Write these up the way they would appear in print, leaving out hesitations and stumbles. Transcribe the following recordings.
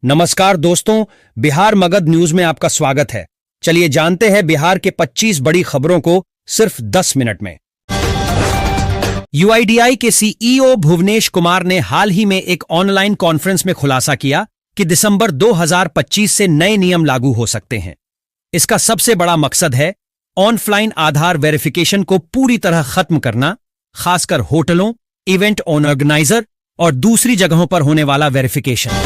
नमस्कार दोस्तों, बिहार मगध न्यूज में आपका स्वागत है। चलिए जानते हैं बिहार के 25 बड़ी खबरों को सिर्फ 10 मिनट में। यूआईडीआई के सीईओ भुवनेश कुमार ने हाल ही में एक ऑनलाइन कॉन्फ्रेंस में खुलासा किया कि दिसंबर 2025 से नए नियम लागू हो सकते हैं। इसका सबसे बड़ा मकसद है ऑनलाइन आधार वेरिफिकेशन को पूरी तरह खत्म करना, खासकर होटलों, इवेंट ऑर्गेनाइजर और दूसरी जगहों पर होने वाला वेरिफिकेशन।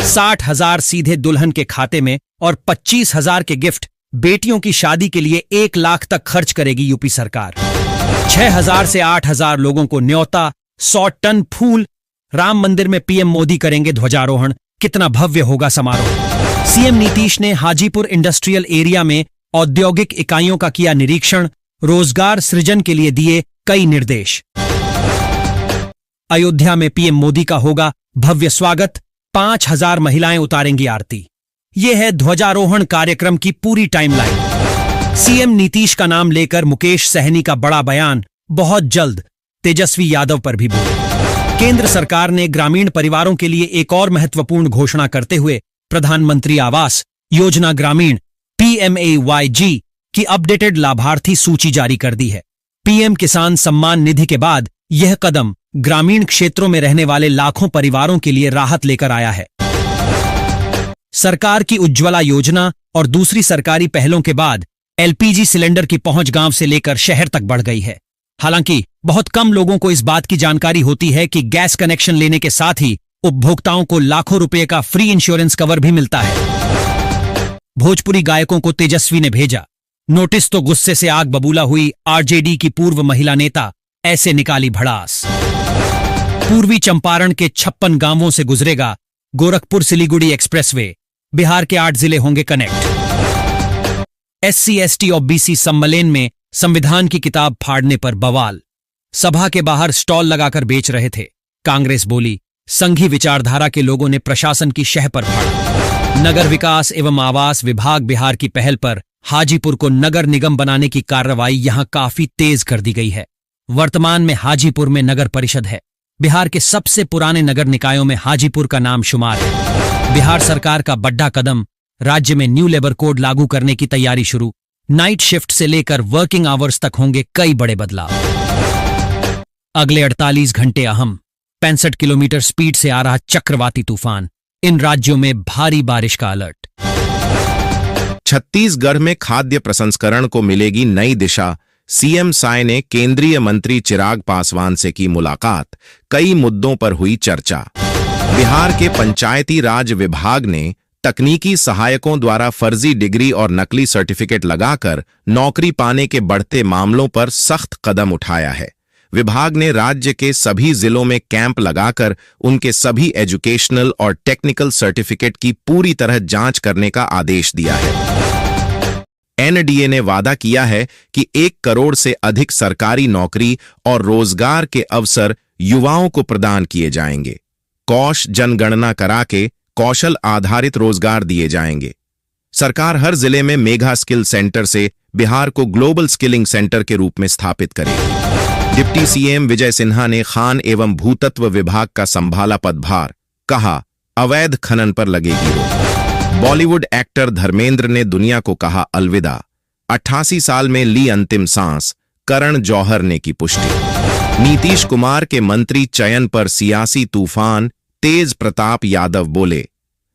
60,000 सीधे दुल्हन के खाते में और 25,000 के गिफ्ट बेटियों की शादी के लिए 1 लाख तक खर्च करेगी यूपी सरकार। 6,000 से 8,000 लोगों को न्योता, 100 टन फूल। राम मंदिर में पीएम मोदी करेंगे ध्वजारोहण। कितना भव्य होगा समारोह। सीएम नीतीश ने हाजीपुर इंडस्ट्रियल एरिया में औद्योगिक इकाइयों का किया निरीक्षण, रोजगार सृजन के लिए दिए कई निर्देश। अयोध्या में पीएम मोदी का होगा भव्य स्वागत, 5,000 महिलाएं उतारेंगी आरती। यह है ध्वजारोहण कार्यक्रम की पूरी टाइमलाइन। सीएम नीतीश का नाम लेकर मुकेश सहनी का बड़ा बयान, बहुत जल्द तेजस्वी यादव पर भी बोले। केंद्र सरकार ने ग्रामीण परिवारों के लिए एक और महत्वपूर्ण घोषणा करते हुए प्रधानमंत्री आवास योजना ग्रामीण PMAYG की अपडेटेड लाभार्थी सूची जारी कर दी है। पीएम किसान सम्मान निधि के बाद यह कदम ग्रामीण क्षेत्रों में रहने वाले लाखों परिवारों के लिए राहत लेकर आया है। सरकार की उज्ज्वला योजना और दूसरी सरकारी पहलों के बाद LPG सिलेंडर की पहुंच गांव से लेकर शहर तक बढ़ गई है। हालांकि बहुत कम लोगों को इस बात की जानकारी होती है कि गैस कनेक्शन लेने के साथ ही उपभोक्ताओं को लाखों रुपए का फ्री इंश्योरेंस कवर भी मिलता है। भोजपुरी गायकों को तेजस्वी ने भेजा नोटिस तो गुस्से से आग बबूला हुई आरजेडी की पूर्व महिला नेता, ऐसे निकाली भड़ास। पूर्वी चंपारण के 56 गांवों से गुजरेगा गोरखपुर सिलीगुड़ी एक्सप्रेसवे। बिहार के 8 जिले होंगे कनेक्ट। SC/ST और BC सम्मेलन में संविधान की किताब फाड़ने पर बवाल। सभा के बाहर स्टॉल लगाकर बेच रहे थे। कांग्रेस बोली, संघी विचारधारा के लोगों ने प्रशासन की शह पर फाड़ा। नगर विकास एवं आवास विभाग बिहार की पहल पर हाजीपुर को नगर निगम बनाने की कार्रवाई यहां काफी तेज कर दी गई है। वर्तमान में हाजीपुर में नगर परिषद है। बिहार के सबसे पुराने नगर निकायों में हाजीपुर का नाम शुमार है। बिहार सरकार का बड़ा कदम, राज्य में न्यू लेबर कोड लागू करने की तैयारी शुरू। नाइट शिफ्ट से लेकर वर्किंग आवर्स तक होंगे कई बड़े बदलाव। अगले 48 घंटे अहम। 65 किलोमीटर स्पीड से आ रहा चक्रवाती तूफान, इन राज्यों में भारी बारिश का अलर्ट। छत्तीसगढ़ में खाद्य प्रसंस्करण को मिलेगी नई दिशा। सीएम साय ने केंद्रीय मंत्री चिराग पासवान से की मुलाकात, कई मुद्दों पर हुई चर्चा। बिहार के पंचायती राज विभाग ने तकनीकी सहायकों द्वारा फर्जी डिग्री और नकली सर्टिफिकेट लगाकर नौकरी पाने के बढ़ते मामलों पर सख्त कदम उठाया है। विभाग ने राज्य के सभी जिलों में कैंप लगाकर उनके सभी एजुकेशनल और टेक्निकल सर्टिफिकेट की पूरी तरह जांच करने का आदेश दिया है। NDA ने वादा किया है कि 1 करोड़ से अधिक सरकारी नौकरी और रोजगार के अवसर युवाओं को प्रदान किए जाएंगे। कौश जनगणना करा के कौशल आधारित रोजगार दिए जाएंगे। सरकार हर जिले में मेगा स्किल सेंटर से बिहार को ग्लोबल स्किलिंग सेंटर के रूप में स्थापित करेगी। डिप्टी सीएम विजय सिन्हा ने खान एवं भूतत्व विभाग का संभाला पदभार, कहा अवैध खनन पर लगेगी रोक। बॉलीवुड एक्टर धर्मेंद्र ने दुनिया को कहा अलविदा। 88 साल में ली अंतिम सांस, करण जौहर ने की पुष्टि। नीतीश कुमार के मंत्री चयन पर सियासी तूफान, तेज प्रताप यादव बोले,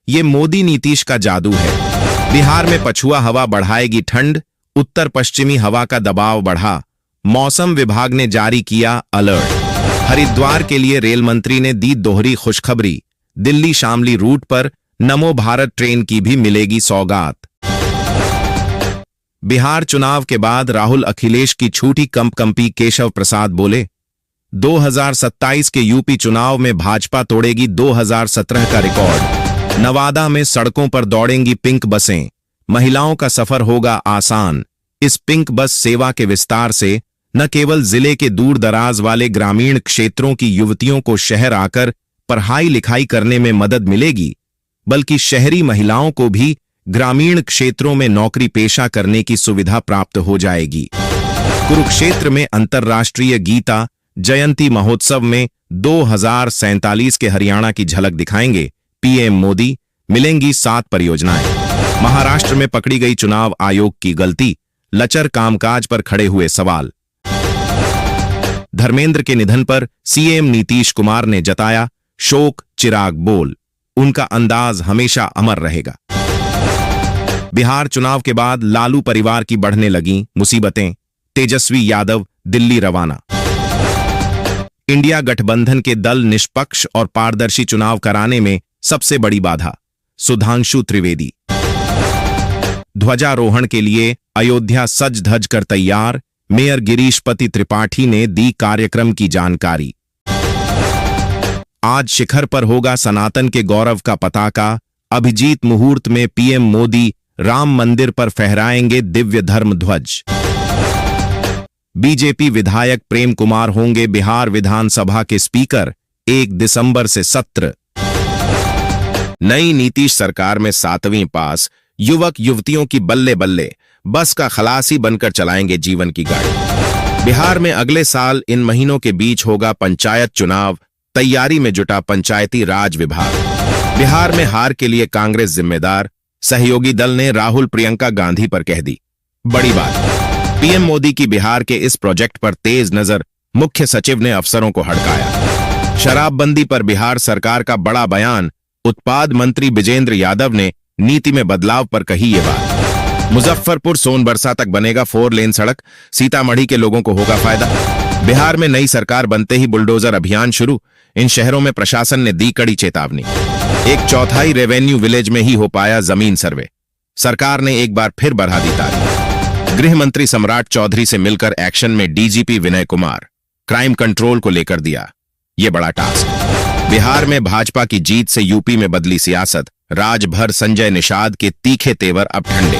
ये मोदी नीतीश का जादू है। बिहार में पछुआ हवा बढ़ाएगी ठंड, उत्तर पश्चिमी हवा का दबाव बढ़ा। मौसम विभाग ने जारी किया अलर्ट। हरिद्वार के लिए रेल मंत्री ने दी दोहरी खुशखबरी। दिल्ली शामली रूट पर नमो भारत ट्रेन की भी मिलेगी सौगात। बिहार चुनाव के बाद राहुल अखिलेश की छूटी कंपी। केशव प्रसाद बोले, 2027 के यूपी चुनाव में भाजपा तोड़ेगी 2017 का रिकॉर्ड। नवादा में सड़कों पर दौड़ेंगी पिंक बसें, महिलाओं का सफर होगा आसान। इस पिंक बस सेवा के विस्तार से न केवल जिले के दूर दराज वाले ग्रामीण क्षेत्रों की युवतियों को शहर आकर पढ़ाई लिखाई करने में मदद मिलेगी, बल्कि शहरी महिलाओं को भी ग्रामीण क्षेत्रों में नौकरी पेशा करने की सुविधा प्राप्त हो जाएगी। कुरुक्षेत्र में अंतर्राष्ट्रीय गीता जयंती महोत्सव में 2047 के हरियाणा की झलक दिखाएंगे पीएम मोदी, मिलेंगी 7 परियोजनाएं। महाराष्ट्र में पकड़ी गई चुनाव आयोग की गलती, लचर कामकाज पर खड़े हुए सवाल। धर्मेंद्र के निधन पर सीएम नीतीश कुमार ने जताया शोक, चिराग बोल, उनका अंदाज हमेशा अमर रहेगा। बिहार चुनाव के बाद लालू परिवार की बढ़ने लगी मुसीबतें, तेजस्वी यादव दिल्ली रवाना। इंडिया गठबंधन के दल निष्पक्ष और पारदर्शी चुनाव कराने में सबसे बड़ी बाधा, सुधांशु त्रिवेदी। ध्वजारोहण के लिए अयोध्या सज धज कर तैयार, मेयर गिरीशपति त्रिपाठी ने दी कार्यक्रम की जानकारी। आज शिखर पर होगा सनातन के गौरव का पताका, अभिजीत मुहूर्त में पीएम मोदी राम मंदिर पर फहराएंगे दिव्य धर्म ध्वज। बीजेपी विधायक प्रेम कुमार होंगे बिहार विधानसभा के स्पीकर, 1 दिसंबर से सत्र। नई नीतीश सरकार में 7वीं पास, युवक युवतियों की बल्ले बल्ले, बस का खलासी बनकर चलाएंगे जीवन की गाड़ी। बिहार में अगले साल इन महीनों के बीच होगा पंचायत चुनाव, तैयारी में जुटा पंचायती राज विभाग। बिहार में हार के लिए कांग्रेस जिम्मेदार, सहयोगी दल ने राहुल प्रियंका गांधी पर कह दी बड़ी बात। पीएम मोदी की बिहार के इस प्रोजेक्ट पर तेज नजर, मुख्य सचिव ने अफसरों को हड़काया। शराबबंदी पर बिहार सरकार का बड़ा बयान, उत्पाद मंत्री विजेंद्र यादव ने नीति में बदलाव पर कही ये बात। मुजफ्फरपुर सोनबरसा तक बनेगा 4 लेन सड़क, सीतामढ़ी के लोगों को होगा फायदा। बिहार में नई सरकार बनते ही बुलडोजर अभियान शुरू, इन शहरों में प्रशासन ने दी कड़ी चेतावनी। 1/4 रेवेन्यू विलेज में ही हो पाया जमीन सर्वे, सरकार ने एक बार फिर बढ़ा दी तारीख। गृह मंत्री सम्राट चौधरी से मिलकर एक्शन में DGP Vinay Kumar, crime control को लेकर दिया ये बड़ा टास्क। बिहार में भाजपा की जीत से यूपी में बदली सियासत, राजभर संजय निषाद के तीखे तेवर अब ठंडे।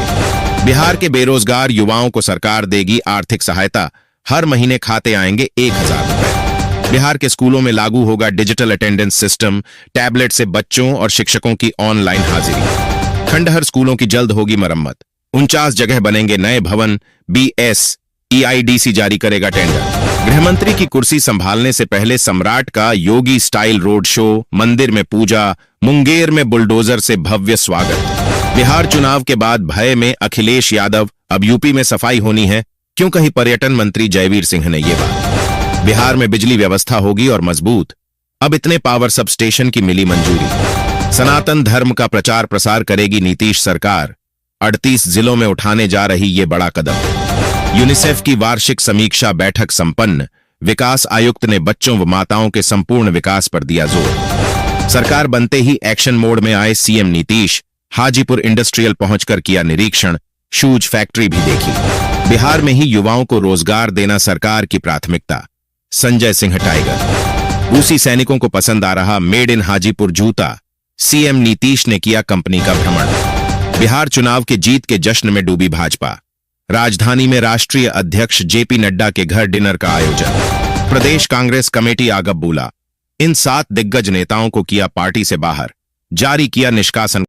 बिहार के बेरोजगार युवाओं को सरकार देगी आर्थिक सहायता, हर महीने खाते आएंगे 1000 रुपए। बिहार के स्कूलों में लागू होगा डिजिटल अटेंडेंस सिस्टम, टैबलेट से बच्चों और शिक्षकों की ऑनलाइन हाजिरी। खंडहर स्कूलों की जल्द होगी मरम्मत, 49 जगह बनेंगे नए भवन, BSEIDC जारी करेगा टेंडर। गृहमंत्री की कुर्सी संभालने से पहले सम्राट का योगी स्टाइल रोड शो, मंदिर में पूजा, मुंगेर में बुलडोजर से भव्य स्वागत। बिहार चुनाव के बाद भय में अखिलेश यादव, अब यूपी में सफाई होनी है, क्यों कही पर्यटन मंत्री जयवीर सिंह ने ये बात। बिहार में बिजली व्यवस्था होगी और मजबूत, अब इतने पावर सब स्टेशन की मिली मंजूरी। सनातन धर्म का प्रचार प्रसार करेगी नीतीश सरकार, 38 जिलों में उठाने जा रही ये बड़ा कदम। यूनिसेफ की वार्षिक समीक्षा बैठक संपन्न, विकास आयुक्त ने बच्चों व माताओं के संपूर्ण विकास पर दिया जोर। सरकार बनते ही एक्शन मोड में आए सीएम नीतीश, हाजीपुर इंडस्ट्रियल पहुंचकर किया निरीक्षण, शूज फैक्ट्री भी देखी। बिहार में ही युवाओं को रोजगार देना सरकार की प्राथमिकता, संजय सिंह टाइगर। रूसी सैनिकों को पसंद आ रहा मेड इन हाजीपुर जूता, सीएम नीतीश ने किया कंपनी का भ्रमण। बिहार चुनाव के जीत के जश्न में डूबी भाजपा, राजधानी में राष्ट्रीय अध्यक्ष जेपी नड्डा के घर डिनर का आयोजन। प्रदेश कांग्रेस कमेटी आगब बोला, इन 7 दिग्गज नेताओं को किया पार्टी से बाहर, जारी किया निष्कासन